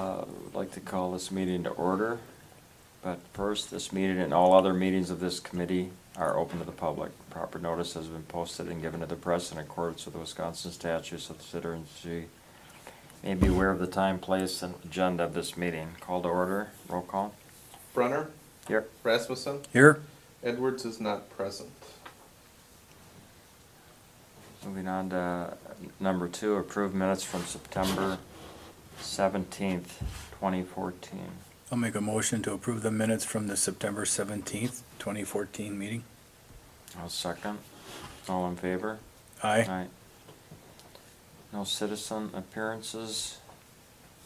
Would like to call this meeting to order. But first, this meeting and all other meetings of this committee are open to the public. Proper notice has been posted and given to the press in accordance with the Wisconsin statutes, so the citizenry may be aware of the time, place, and agenda of this meeting. Call to order. Roll call. Brunner, Here. Rasmussen, Here. Edwards is not present. Moving on to number 2, approve minutes from September 17th, 2014. I'll make a motion to approve the minutes from the September 17th, 2014 meeting. I'll second. All in favor? Aye. No citizen appearances.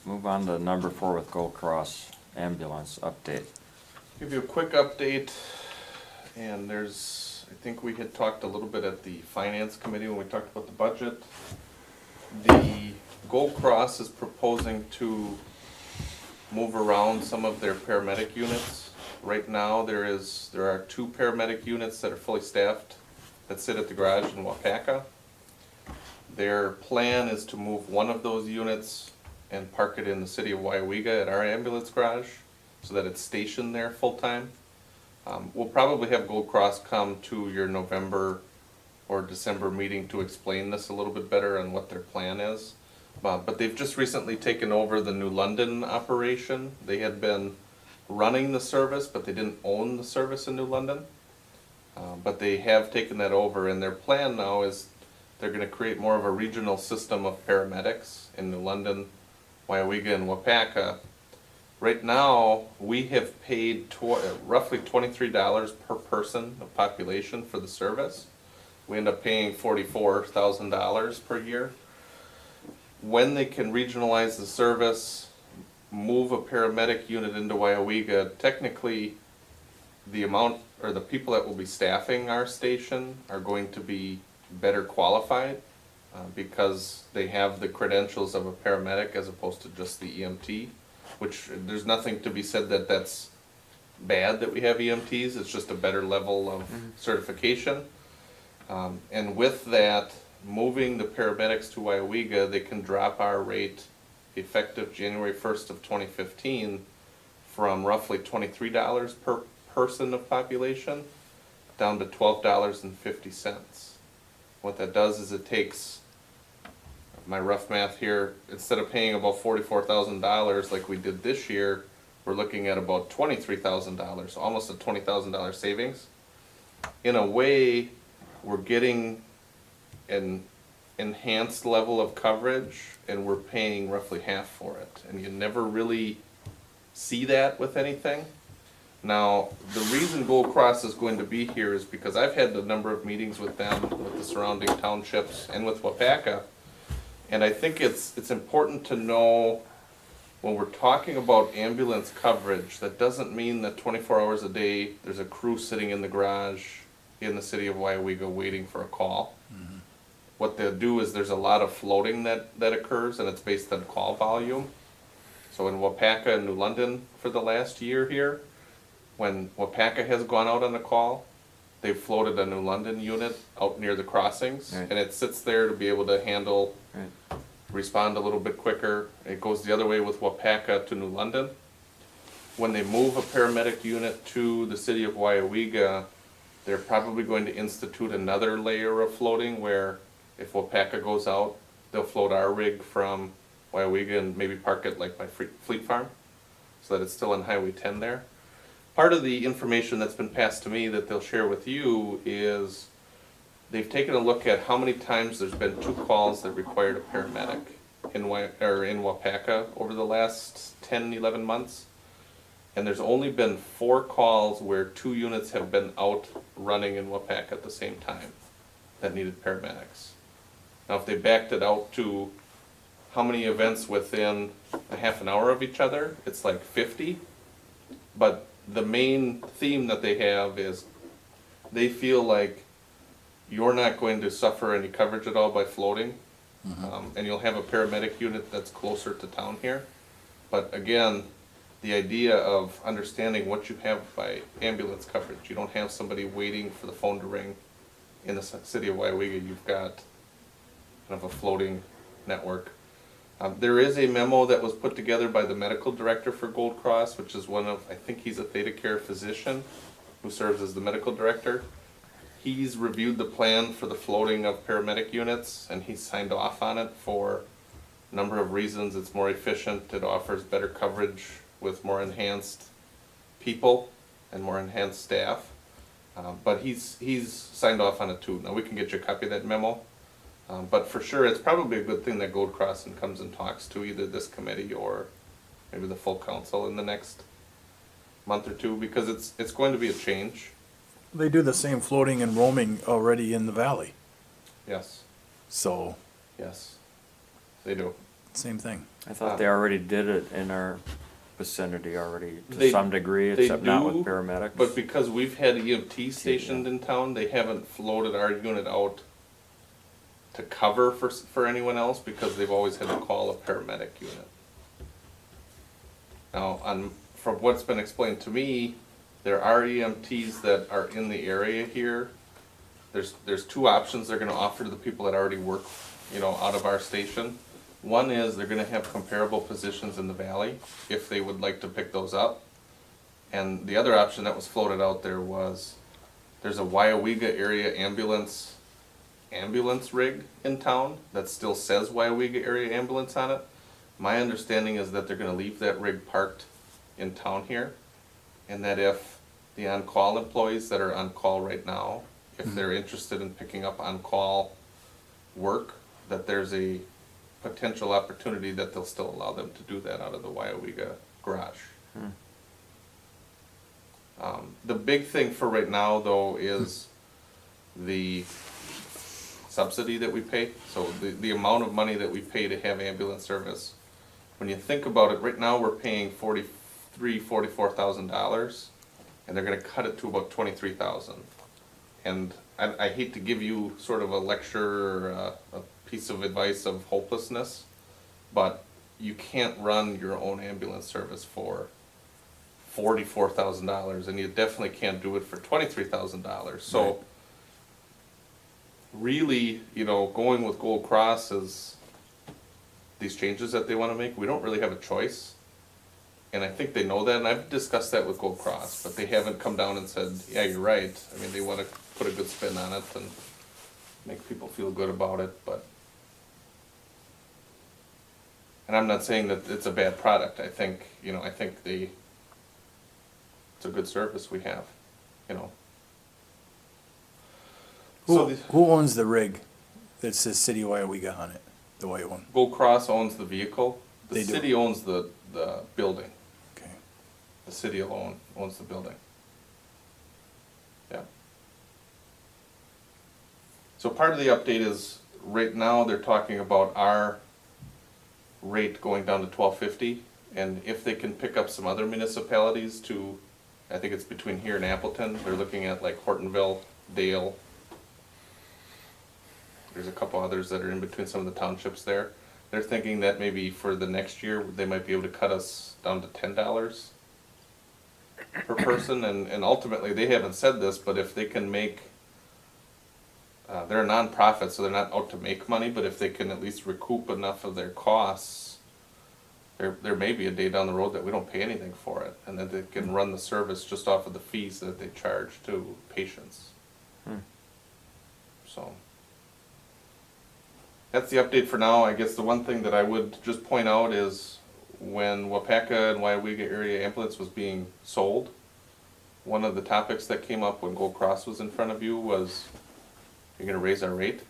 Move on to number 4 with Gold Cross ambulance update. Give you a quick update, and I think we had talked a little bit at the finance committee when we talked about the budget. The Gold Cross is proposing to move around some of their paramedic units. Right now, there are 2 paramedic units that are fully staffed that sit at the garage in Weyauwega. Their plan is to move one of those units and park it in the city of Weyauwega at our ambulance garage so that it's stationed there full-time. We'll probably have Gold Cross come to your November or December meeting to explain this a little bit better on what their plan is. But they've just recently taken over the New London operation. They had been running the service, but they didn't own the service in New London. But they have taken that over, and their plan now is they're going to create more of a regional system of paramedics in New London, Weyauwega, and Weyauwega. Right now, we have paid roughly $23 per person of population for the service. We end up paying $44,000 per year. When they can regionalize the service, move a paramedic unit into Weyauwega, technically the amount or the people that will be staffing our station are going to be better qualified because they have the credentials of a paramedic as opposed to just the EMT, which there's nothing to be said that that's bad that we have EMTs. It's just a better level of certification. And with that, moving the paramedics to Weyauwega, they can drop our rate effective January 1st of 2015 from roughly $23 per person of population down to $12.50. What that does is it takes, my rough math here, instead of paying about $44,000 like we did this year, we're looking at about $23,000, almost a $20,000 savings. In a way, we're getting an enhanced level of coverage and we're paying roughly half for it. And you never really see that with anything. Now, the reason Gold Cross is going to be here is because I've had a number of meetings with them, with the surrounding townships, and with Weyauwega. And I think it's important to know when we're talking about ambulance coverage, that doesn't mean that 24 hours a day there's a crew sitting in the garage in the city of Weyauwega waiting for a call. Mm-hmm. What they'll do is there's a lot of floating that occurs, and it's based on call volume. So in Weyauwega and New London for the last year here, when Weyauwega has gone out on a call, they've floated a New London unit out near the crossings, right. And it sits there to be able to handle, right. Respond a little bit quicker. It goes the other way with Weyauwega to New London. When they move a paramedic unit to the city of Weyauwega, they're probably going to institute another layer of floating where if Weyauwega goes out, they'll float our rig from Weyauwega and maybe park it like by Fleet Farm so that it's still on Highway 10 there. Part of the information that's been passed to me that they'll share with you is they've taken a look at how many times there's been 2 calls that required a paramedic in Weyauwega over the last 10, 11 months. And there's only been 4 calls where 2 units have been out running in Weyauwega at the same time that needed paramedics. Now, if they backed it out to how many events within a half an hour of each other, it's like 50. But the main theme that they have is they feel like you're not going to suffer any coverage at all by floating. Mm-hmm. And you'll have a paramedic unit that's closer to town here. But again, the idea of understanding what you have by ambulance coverage. You don't have somebody waiting for the phone to ring in the city of Weyauwega. You've got kind of a floating network. There is a memo that was put together by the medical director for Gold Cross, which is one of, I think he's a Theta Care physician who serves as the medical director. He's reviewed the plan for the floating of paramedic units, and he's signed off on it for a number of reasons. It's more efficient, it offers better coverage with more enhanced people and more enhanced staff. But he's signed off on it too. Now, we can get you a copy of that memo. But for sure, it's probably a good thing that Gold Cross comes and talks to either this committee or maybe the full council in the next month or two, because it's going to be a change. They do the same floating and roaming already in the valley, Yes, so yes, they do. same thing. I thought they already did it in our vicinity already to They- some degree, they except not do, with paramedics. But because we've had EMT stationed in town, they haven't floated our unit out to cover for anyone else, because they've always had to call a paramedic unit. Now, from what's been explained to me, there are EMTs that are in the area here. There's two options they're gonna offer to the people that already work, out of our station. One is they're gonna have comparable positions in the valley, if they would like to pick those up. And the other option that was floated out there was, there's a Weyauwega area ambulance rig in town that still says Weyauwega area ambulance on it. My understanding is that they're gonna leave that rig parked in town here, and that if the on-call employees that are on call right now, if they're interested in picking up on-call work, that there's a potential opportunity that they'll still allow them to do that out of the Weyauwega garage. The big thing for right now, though, is the subsidy that we pay. So the amount of money that we pay to have ambulance service. When you think about it, right now we're paying $44,000, and they're gonna cut it to about 23,000. And I hate to give you sort of a lecture or a piece of advice of hopelessness, but you can't run your own ambulance service for $44,000, and you definitely can't do it for $23,000. So Right. really, going with Gold Cross is these changes that they want to make. We don't really have a choice, and I think they know that. And I've discussed that with Gold Cross, but they haven't come down and said, "Yeah, you're right." I mean, they want to put a good spin on it and make people feel good about it, but. And I'm not saying that it's a bad product. I think it's a good service we have, So Who owns the rig that says City of Weyauwega on it, the white one? Gold Cross owns the vehicle. The They do. city owns the building. Okay. The city alone owns the building. Yeah. So part of the update is, right now, they're talking about our rate going down to $12.50, and if they can pick up some other municipalities to, I think it's between here and Appleton, they're looking at like Hortonville, Dale. There's a couple others that are in between some of the townships there. They're thinking that maybe for the next year, they might be able to cut us down to $10 per person, and ultimately, they haven't said this, but if they can make, they're a nonprofit, so they're not out to make money, but if they can at least recoup enough of their costs, there may be a day down the road that we don't pay anything for it, and that they can run the service just off of the fees that they charge to patients. So, that's the update for now. I guess the one thing that I would just point out is, when Wapaka and Weyauwega area ambulance was being sold, one of the topics that came up when Gold Cross was in front of you was, you're gonna raise our rate?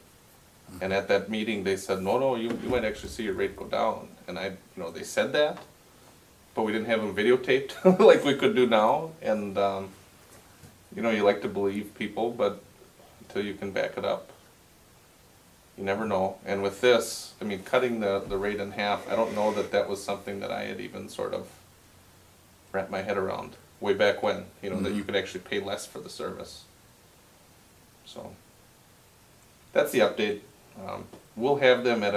And at that meeting, they said, no, you might actually see your rate go down. And they said that, but we didn't have them videotaped like we could do now. And, you like to believe people, but until you can back it up, you never know. And with this, cutting the rate in half, I don't know that was something that I had even sort of wrapped my head around way back when, that you could actually pay less for the service. So, that's the update. We'll have them at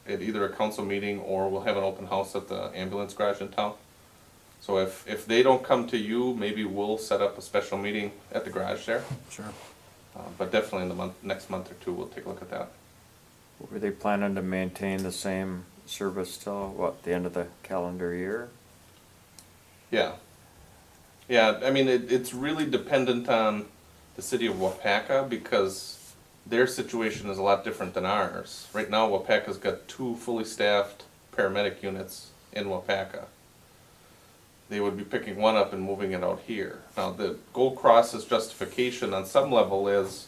either a council meeting, or we'll have an open house at the ambulance garage in town. So if they don't come to you, maybe we'll set up a special meeting at the garage there. Sure. But definitely in the next month or two, we'll take a look at that. Were they planning to maintain the same service till, what, the end of the calendar year? Yeah. Yeah, I mean, it's really dependent on the city of Waupaca because their situation is a lot different than ours. Right now, Waupaca's got 2 fully staffed paramedic units in Waupaca. They would be picking one up and moving it out here. Now, the Gold Cross's justification on some level is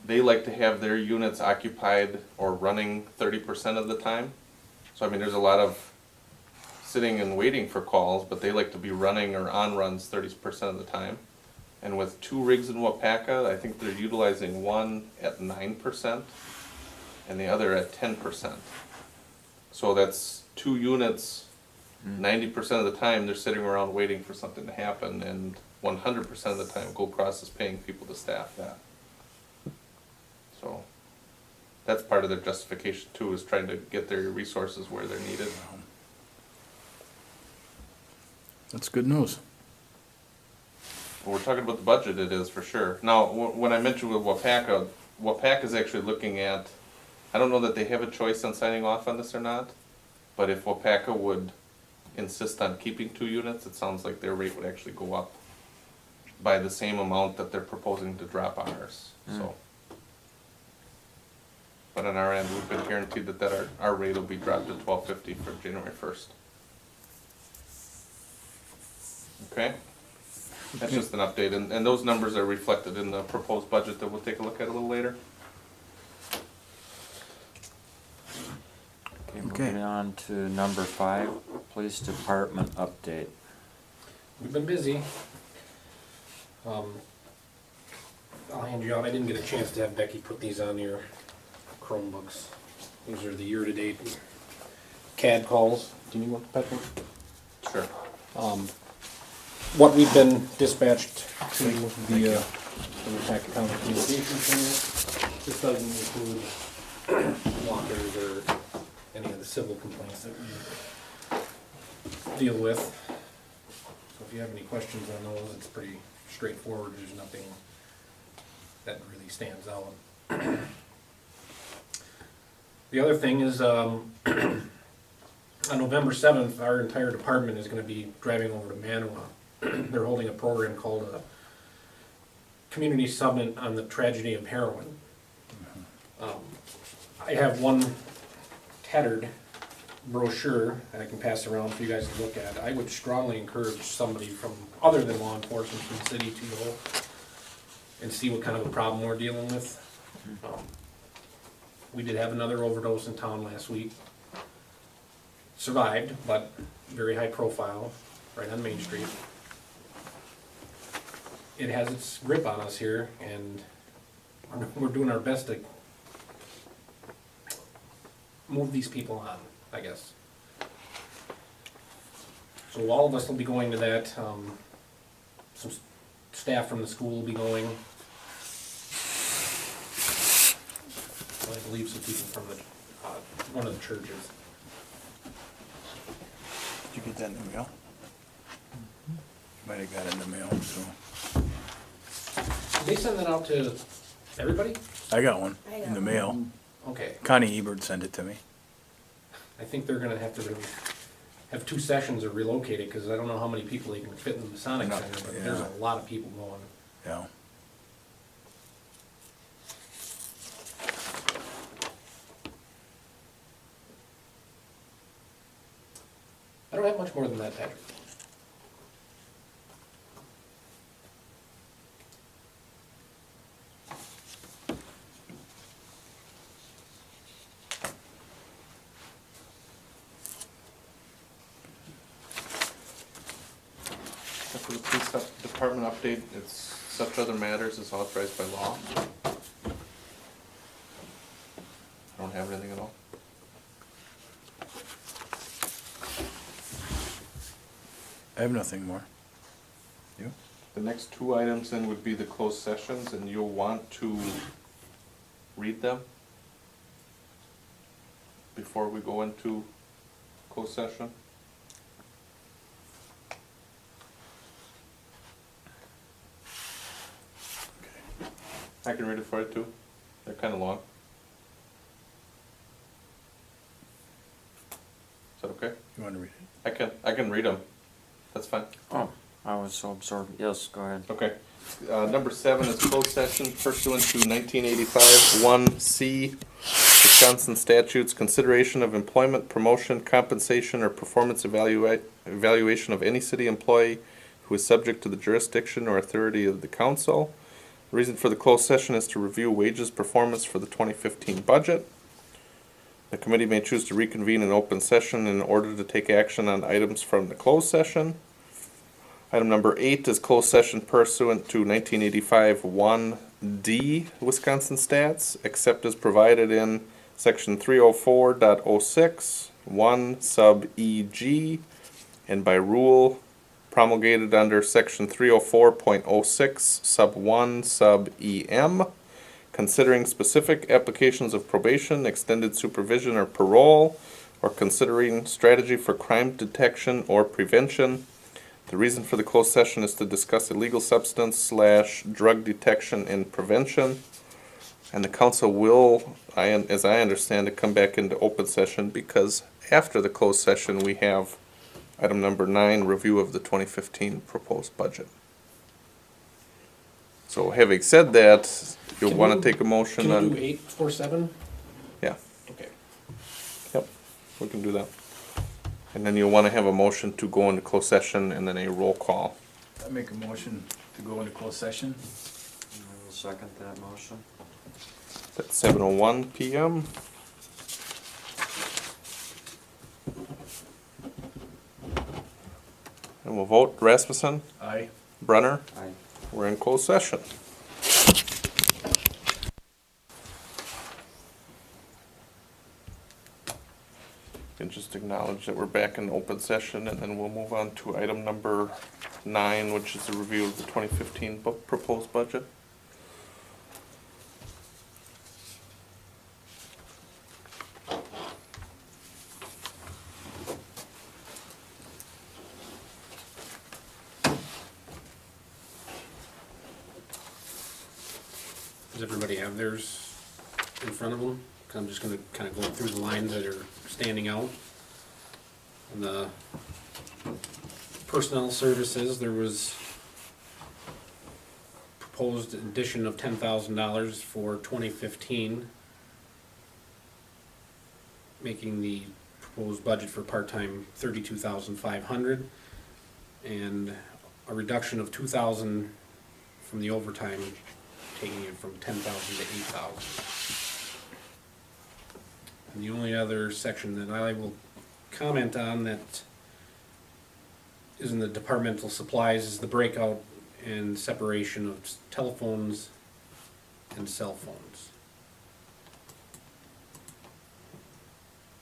they like to have their units occupied or running 30% of the time. So I mean, there's a lot of sitting and waiting for calls, but they like to be running or on runs 30% of the time. And with 2 rigs in Waupaca, I think they're utilizing one at 9% and the other at 10%. So that's 2 units, 90% of the time they're sitting around waiting for something to happen, and 100% of the time Gold Cross is paying people to staff that. So that's part of their justification too, is trying to get their resources where they're needed. That's good news. When we're talking about the budget, it is for sure. Now, when I mentioned with Waupaca, Waupaca is actually looking at, I don't know that they have a choice on signing off on this or not, but if Waupaca would insist on keeping 2 units, it sounds like their rate would actually go up by the same amount that they're proposing to drop ours, so. But on our end, we've been guaranteed that our rate will be dropped to $12.50 for January 1st. Okay? That's just an update, and those numbers are reflected in the proposed budget that we'll take a look at a little later. Okay, moving on to number 5, police department update. We've been busy. I'll hand you out, I didn't get a chance to have Becky put these on your Chromebooks. These are the year-to-date CAD calls. Do you need one, Patrick? Sure. What we've been dispatched to the Waupaca County Communications Center. This doesn't include walkers or any of the civil complaints that we deal with. So if you have any questions on those, it's pretty straightforward. There's nothing that really stands out. The other thing is, on November 7th, our entire department is gonna be driving over to Manawa. They're holding a program called a Community Summit on the Tragedy of Heroin. I have one tattered brochure that I can pass around for you guys to look at. I would strongly encourage somebody from, other than law enforcement from the city, to go and see what kind of a problem we're dealing with. We did have another overdose in town last week. Survived, but very high profile, right on Main Street. It has its grip on us here, and we're doing our best to move these people on, I guess. So all of us will be going to that. Some staff from the school will be going. I believe some people from the one of the churches. Did you get that in the mail? Might have got it in the mail, so. Did they send that out to everybody? I got one I got in the one. mail. Okay. Connie Ebert sent it to me. I think they're gonna have to really have 2 sessions or relocate it, because I don't know how many people they can fit in the Masonic No, Center, but there's yeah. a lot of people going. Yeah. I don't have much more than that, Patrick. For the police department update, it's such other matters as authorized by law. I don't have anything at all. I have nothing more. You? The next 2 items then would be the closed sessions, and you'll want to read them before we go into closed session. I can read it for you too. They're kind of long. Okay, You want to read it? I can read them. That's fine. Oh, I was so absorbed. Yes, go ahead. Okay. Number 7 is closed session pursuant to 1985 1C Wisconsin statutes, consideration of employment, promotion, compensation, or performance evaluation of any city employee who is subject to the jurisdiction or authority of the council. The reason for the closed session is to review wages performance for the 2015 budget. The committee may choose to reconvene in open session in order to take action on items from the closed session. Item number 8 is closed session pursuant to 1985 1D Wisconsin stats, except as provided in section 304.06, 1 sub EG, and by rule promulgated under section 304.06 sub 1 sub EM, considering specific applications of probation, extended supervision, or parole, or considering strategy for crime detection or prevention. The reason for the closed session is to discuss illegal substance / drug detection and prevention. And the council will, as I understand it, come back into open session because after the closed session, we have item number 9, review of the 2015 proposed budget. So having said that, you'll Can want we- to take a motion Can on. we do 8 before 7? Yeah, Okay. yep, we can do that. And then you'll want to have a motion to go into closed session and then a roll call. I make a motion to go into closed session. I will second that motion. At 7:01 PM. And we'll vote Rasmussen, Aye. Brunner, Aye. we're in closed session. And just acknowledge that we're back in open session, and then we'll move on to item number 9, which is a review of the 2015 proposed budget. Does everybody have theirs in front of them? 'Cause I'm just gonna kind of go through the lines that are standing out. In the personnel services, there was proposed addition of $10,000 for 2015, making the proposed budget for part-time 32,500, and a reduction of 2,000 from the overtime, taking it from 10,000 to 8,000. And the only other section that I will comment on that is in the departmental supplies is the breakout and separation of telephones and cell phones.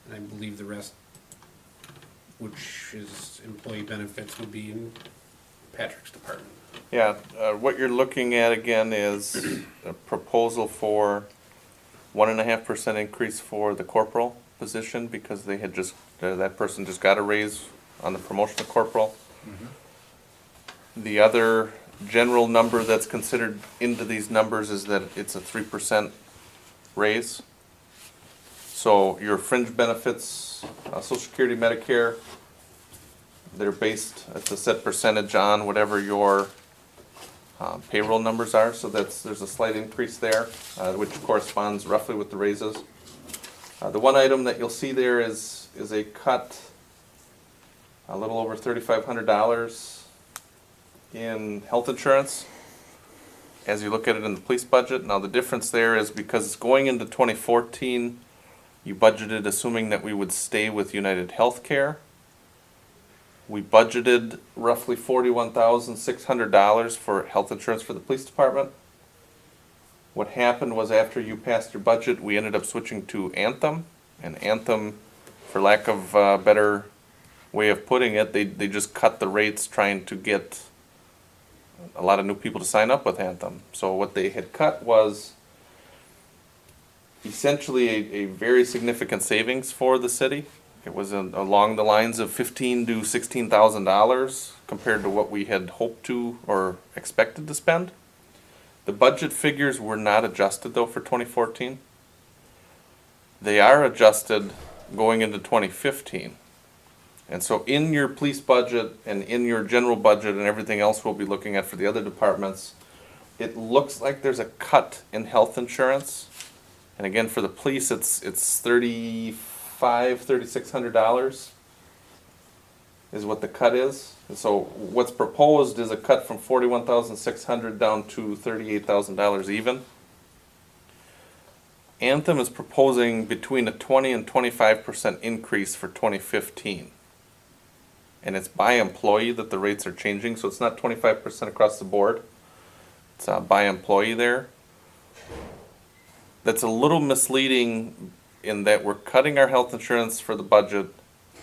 And I believe the rest, which is employee benefits, would be in Patrick's department. Yeah, what you're looking at again is a proposal for 1.5% increase for the corporal position because they had just, that person just got a raise on the promotion of corporal. The other general number that's considered into these numbers is that it's a 3% raise. So your fringe benefits, Social Security, Medicare, they're based, it's a set percentage on whatever your payroll numbers are, so there's a slight increase there, which corresponds roughly with the raises. The one item that you'll see there is a cut, a little over $3,500 in health insurance, as you look at it in the police budget. Now the difference there is because it's going into 2014, you budgeted assuming that we would stay with United Healthcare. We budgeted roughly $41,600 for health insurance for the police department. What happened was after you passed your budget, we ended up switching to Anthem. And Anthem, for lack of a better way of putting it, they just cut the rates trying to get a lot of new people to sign up with Anthem. So what they had cut was essentially a very significant savings for the city. It was along the lines of $15,000 to $16,000 compared to what we had hoped to or expected to spend. The budget figures were not adjusted though for 2014. They are adjusted going into 2015. And so in your police budget and in your general budget and everything else we'll be looking at for the other departments, it looks like there's a cut in health insurance. And again, for the police, it's $3,600 is what the cut is. And so what's proposed is a cut from $41,600 down to $38,000 even. Anthem is proposing between a 20 and 25% increase for 2015. And it's by employee that the rates are changing, so it's not 25% across the board. It's by employee there. That's a little misleading in that we're cutting our health insurance for the budget,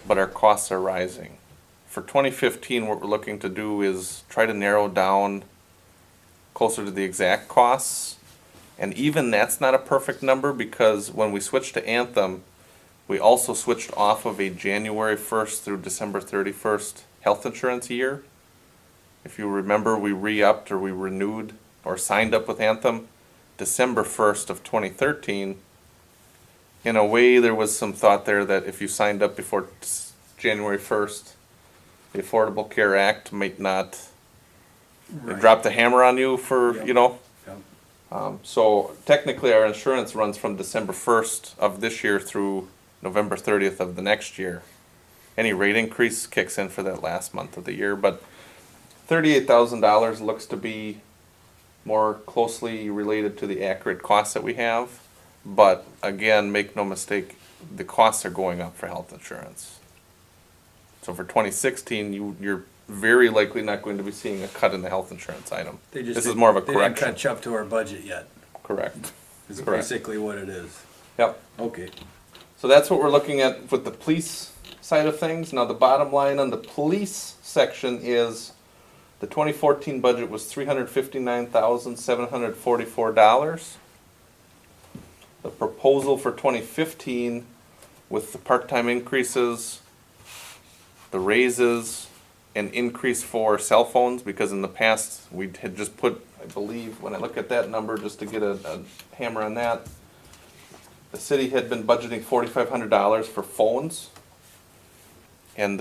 but our costs are rising. For 2015, what we're looking to do is try to narrow down closer to the exact costs. And even that's not a perfect number, because when we switched to Anthem, we also switched off of a January 1st through December 31st health insurance year. If you remember, we re-upped or we renewed or signed up with Anthem December 1st of 2013. In a way, there was some thought there that if you signed up before January 1st, the Affordable Care Act might not drop the hammer on you for, Yep. you know. Yep. So technically, our insurance runs from December 1st of this year through November 30th of the next year. Any rate increase kicks in for that last month of the year, but $38,000 looks to be more closely related to the accurate costs that we have. But again, make no mistake, the costs are going up for health insurance. So for 2016, you're very likely not going to be seeing a cut in the health insurance item. This is more of a They didn't correction. catch up to our budget yet, Correct. is Correct. basically what it is. Yep. Okay. So that's what we're looking at with the police side of things. Now, the bottom line on the police section is the 2014 budget was $359,744. The proposal for 2015, with the part-time increases, the raises, and increase for cell phones, because in the past, we had just put, I believe, when I look at that number, just to get a hammer on that, the city had been budgeting $4,500 for phones. And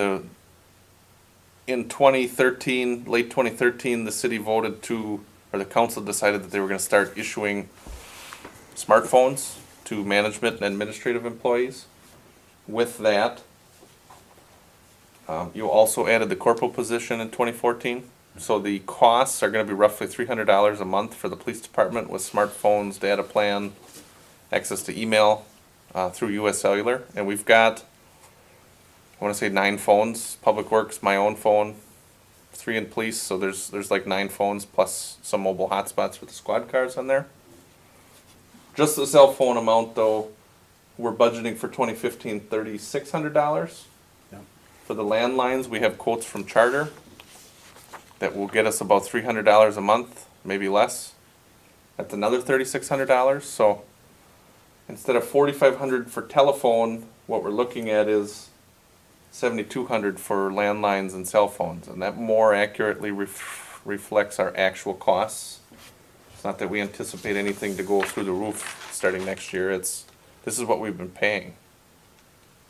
in 2013, late 2013, the city voted to, or the council decided that they were gonna start issuing smartphones to management and administrative employees. With that, you also added the corporal position in 2014. So the costs are gonna be roughly $300 a month for the police department with smartphones, data plan, access to email through US Cellular. And we've got, I wanna say 9 phones, Public Works, my own phone, 3 in police, so there's like 9 phones plus some mobile hotspots with the squad cars on there. Just the cell phone amount though, we're budgeting for 2015 $3,600. Yep. For the landlines, we have quotes from Charter that will get us about $300 a month, maybe less. That's another $3,600, so instead of $4,500 for telephone, what we're looking at is $7,200 for landlines and cell phones, and that more accurately reflects our actual costs. It's not that we anticipate anything to go through the roof starting next year. This is what we've been paying,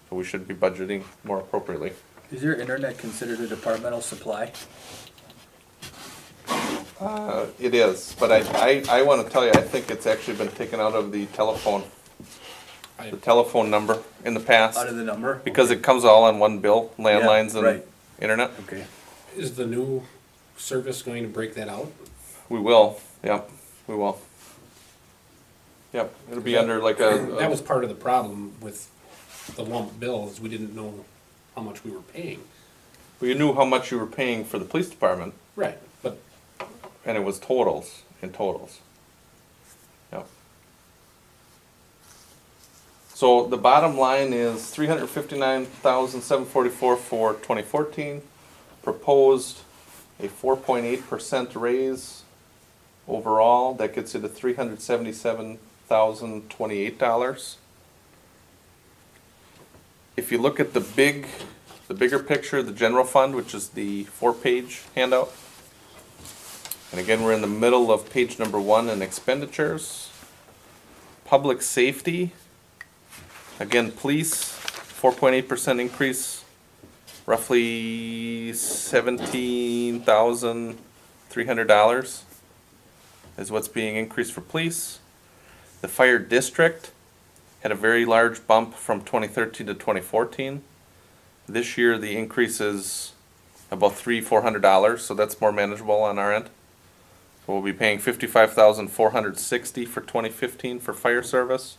so we should be budgeting more appropriately. Is your internet considered a departmental supply? It is, but I want to tell you, I think it's actually been taken out of the telephone number in the past. Out of the number? Because it comes all on one bill, landlines Yeah, and right. internet. Okay. Is the new service going to break that out? We will, yep, we will. Yep, it'll be under like That was part of the problem with the lump bills, we didn't know how much we were paying. we knew how much you were paying for the police department, Right, but and it was totals, in totals. Yep. So the bottom line is $359,744 for 2014. Proposed a 4.8% raise overall. That gets you to $377,028. If you look at the bigger picture, the general fund, which is the 4-page handout. And again, we're in the middle of page number 1 in expenditures. Public safety. Again, police, 4.8% increase roughly $17,300 is what's being increased for police. The fire district had a very large bump from 2013 to 2014. This year, the increase is about $400, so that's more manageable on our end. So we'll be paying $55,460 for 2015 for fire service.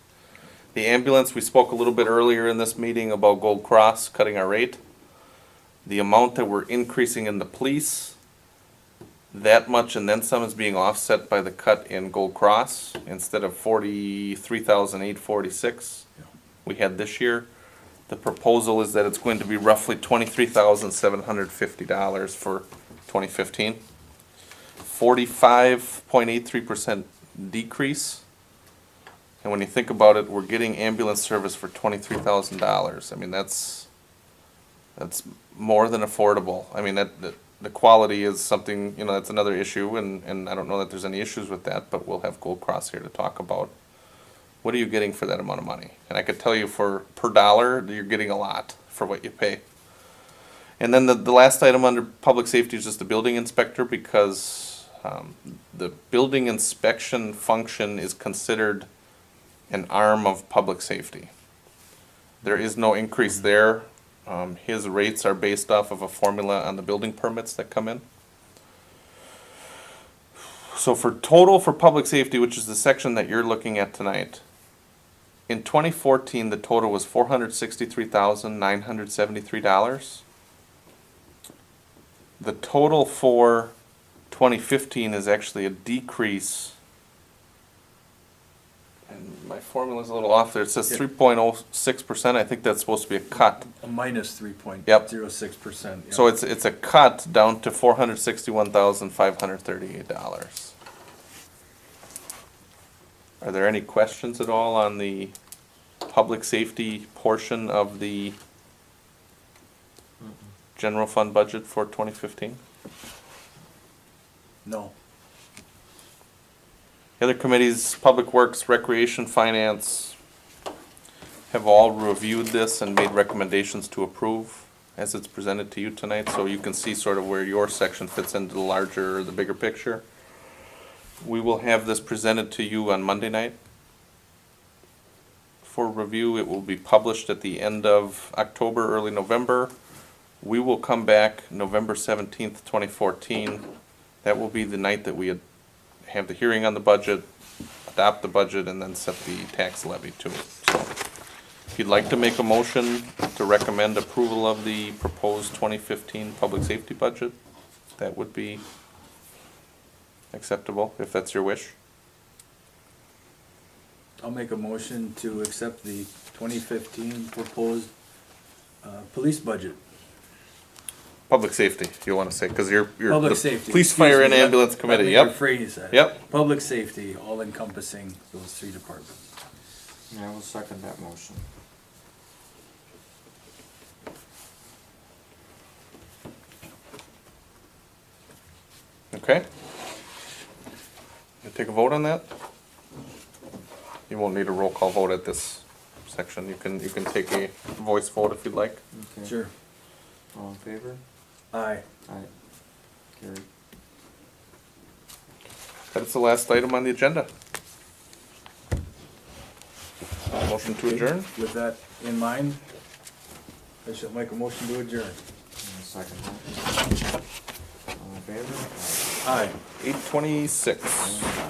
The ambulance, we spoke a little bit earlier in this meeting about Gold Cross cutting our rate. The amount that we're increasing in the police, that much and then some is being offset by the cut in Gold Cross. Instead of $43,846 we had this year, the proposal is that it's going to be roughly $23,750 for 2015. 45.83% decrease. And when you think about it, we're getting ambulance service for $23,000. I mean, that's more than affordable. I mean, the quality is something, you know, that's another issue, and I don't know that there's any issues with that, but we'll have Gold Cross here to talk about what are you getting for that amount of money. And I could tell you for per dollar, you're getting a lot for what you pay. And then the last item under public safety is just the building inspector, because the building inspection function is considered an arm of public safety. There is no increase there. His rates are based off of a formula on the building permits that come in. So for total for public safety, which is the section that you're looking at tonight, in 2014, the total was $463,973. The total for 2015 is actually a decrease, and my formula's a little off there. It says 3.06%. I think that's supposed to be a cut. A minus 3.06%. Yep. So it's a cut down to $461,538. Are there any questions at all on the public safety portion of the general fund budget for 2015? No. The other committees, Public Works, Recreation, Finance, have all reviewed this and made recommendations to approve as it's presented to you tonight, so you can see sort of where your section fits into the larger, the bigger picture. We will have this presented to you on Monday night for review. It will be published at the end of October, early November. We will come back November 17th, 2014. That will be the night that we have the hearing on the budget, adopt the budget, and then set the tax levy to it. So, if you'd like to make a motion to recommend approval of the proposed 2015 public safety budget, that would be acceptable, if that's your wish. I'll make a motion to accept the 2015 proposed police budget. Public safety, you want to say, because you're Public the safety. Police, Excuse Fire, me, and Ambulance Committee, let me yep. rephrase that. Yep. Public safety, all encompassing those three departments. Yeah, I will second that motion. Okay. You take a vote on that? You won't need a roll call vote at this section. You can take a voice vote if you'd like. Okay. Sure. All in favor? Aye. Aye. Carried. That's the last item on the agenda. Motion to adjourn? With that in mind, I shall make a motion to adjourn. And a second that. All in favor? Aye. 8:26. Aye.